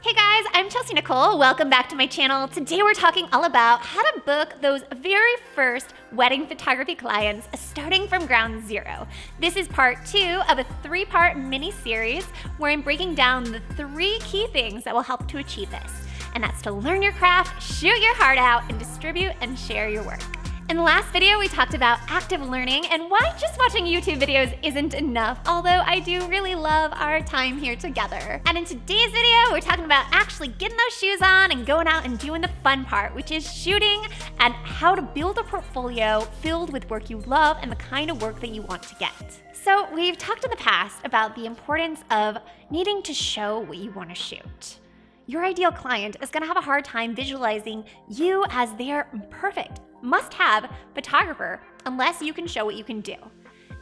Hey guys, I'm Nicole. Welcome back to my channel. Today we're talking all about how to book those very first wedding photography clients starting from ground zero. This is part 2 of a 3-part mini-series where I'm breaking down the 3 key things that will help to achieve this. And that's to learn your craft, shoot your heart out, and distribute and share your work. In the last video, we talked about active learning and why just watching YouTube videos isn't enough, although I do really love our time here together. And in today's video, we're talking about actually getting those shoes on and going out and doing the fun part, which is shooting and how to build a portfolio filled with work you love and the kind of work that you want to get. So we've talked in the past about the importance of needing to show what you want to shoot. Your ideal client is going to have a hard time visualizing you as their perfect, must-have photographer unless you can show what you can do.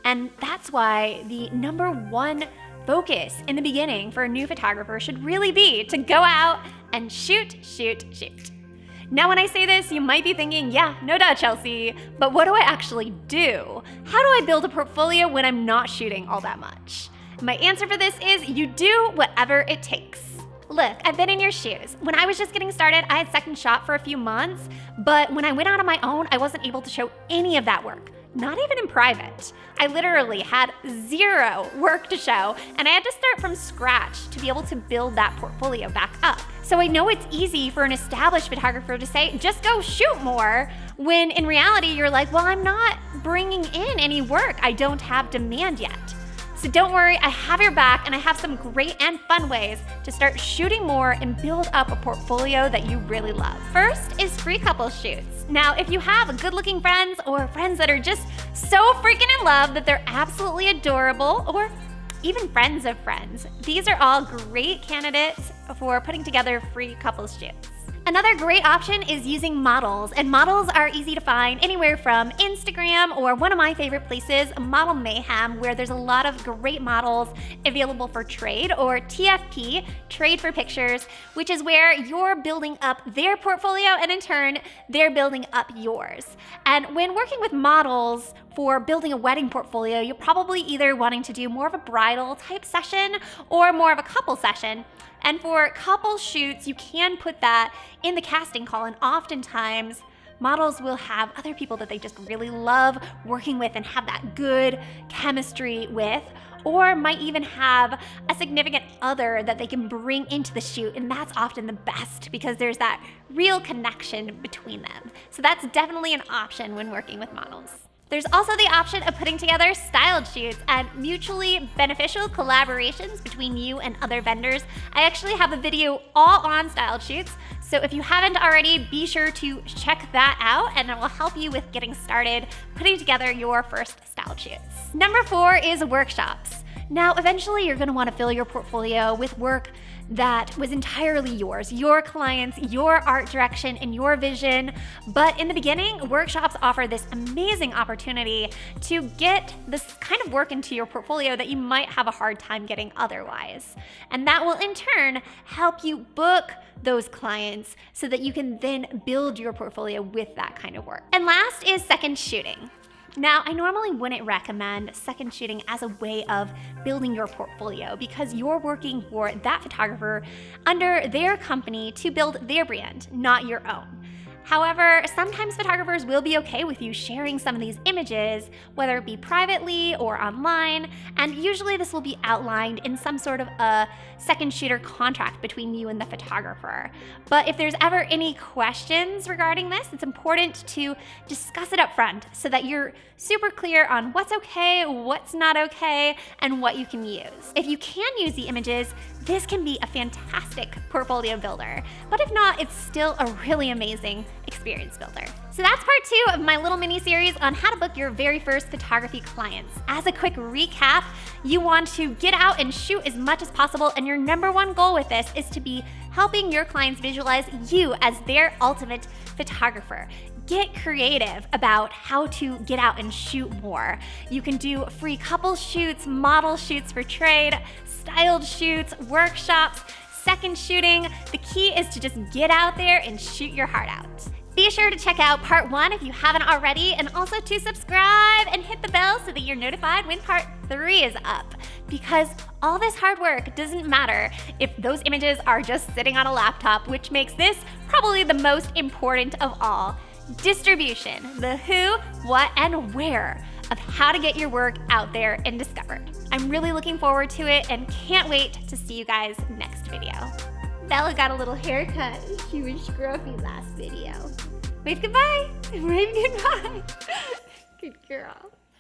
And that's why the number 1 focus in the beginning for a new photographer should really be to go out and shoot. Now, when I say this, you might be thinking, yeah, no doubt, Chelsea, but what do I actually do? How do I build a portfolio when I'm not shooting all that much? My answer for this is you do whatever it takes. Look, I've been in your shoes. When I was just getting started, I had second shot for a few months, but when I went out on my own, I wasn't able to show any of that work, not even in private. I literally had 0 work to show, and I had to start from scratch to be able to build that portfolio back up. So I know it's easy for an established photographer to say, just go shoot more, when in reality, you're like, well, I'm not bringing in any work. I don't have demand yet. So don't worry, I have your back and I have some great and fun ways to start shooting more and build up a portfolio that you really love. First is free couple shoots. Now, if you have good-looking friends or friends that are just so freaking in love that they're absolutely adorable, or even friends of friends, these are all great candidates for putting together free couples shoots. Another great option is using models, and models are easy to find anywhere from Instagram or one of my favorite places, Model Mayhem, where there's a lot of great models available for trade, or TFP, Trade for Pictures, which is where you're building up their portfolio and in turn, they're building up yours. And when working with models for building a wedding portfolio, you're probably either wanting to do more of a bridal type session or more of a couple session. And for couple shoots, you can put that in the casting call, and oftentimes models will have other people that they just really love working with and have that good chemistry with, or might even have a significant other that they can bring into the shoot, and that's often the best because there's that real connection between them. So that's definitely an option when working with models. There's also the option of putting together styled shoots and mutually beneficial collaborations between you and other vendors. I actually have a video all on styled shoots, so if you haven't already, be sure to check that out and it will help you with getting started putting together your first styled shoots. Number 4 is workshops. Now, eventually you're gonna wanna fill your portfolio with work that was entirely yours, your clients, your art direction, and your vision. But in the beginning, workshops offer this amazing opportunity to get this kind of work into your portfolio that you might have a hard time getting otherwise. And that will in turn help you book those clients so that you can then build your portfolio with that kind of work. And last is second shooting. Now, I normally wouldn't recommend second shooting as a way of building your portfolio because you're working for that photographer under their company to build their brand, not your own. However, sometimes photographers will be okay with you sharing some of these images, whether it be privately or online, and usually this will be outlined in some sort of a second shooter contract between you and the photographer. But if there's ever any questions regarding this, it's important to discuss it up front so that you're super clear on what's okay, what's not okay, and what you can use. If you can use the images, this can be a fantastic portfolio builder, but if not, it's still a really amazing experience builder. So that's part 2 of my little mini series on how to book your very first photography clients. As a quick recap, you want to get out and shoot as much as possible, and your number 1 goal with this is to be helping your clients visualize you as their ultimate photographer. Get creative about how to get out and shoot more. You can do free couple shoots, model shoots for trade, styled shoots, workshops, second shooting. The key is to just get out there and shoot your heart out. Be sure to check out part 1 if you haven't already, and also to subscribe and hit the bell so that you're notified when part 3 is up. Because all this hard work doesn't matter if those images are just sitting on a laptop, which makes this probably the most important of all. Distribution, the who, what, and where of how to get your work out there and discovered. I'm really looking forward to it and can't wait to see you guys next video. Bella got a little haircut. She was scruffy last video. Wave goodbye. Wave goodbye. Good girl.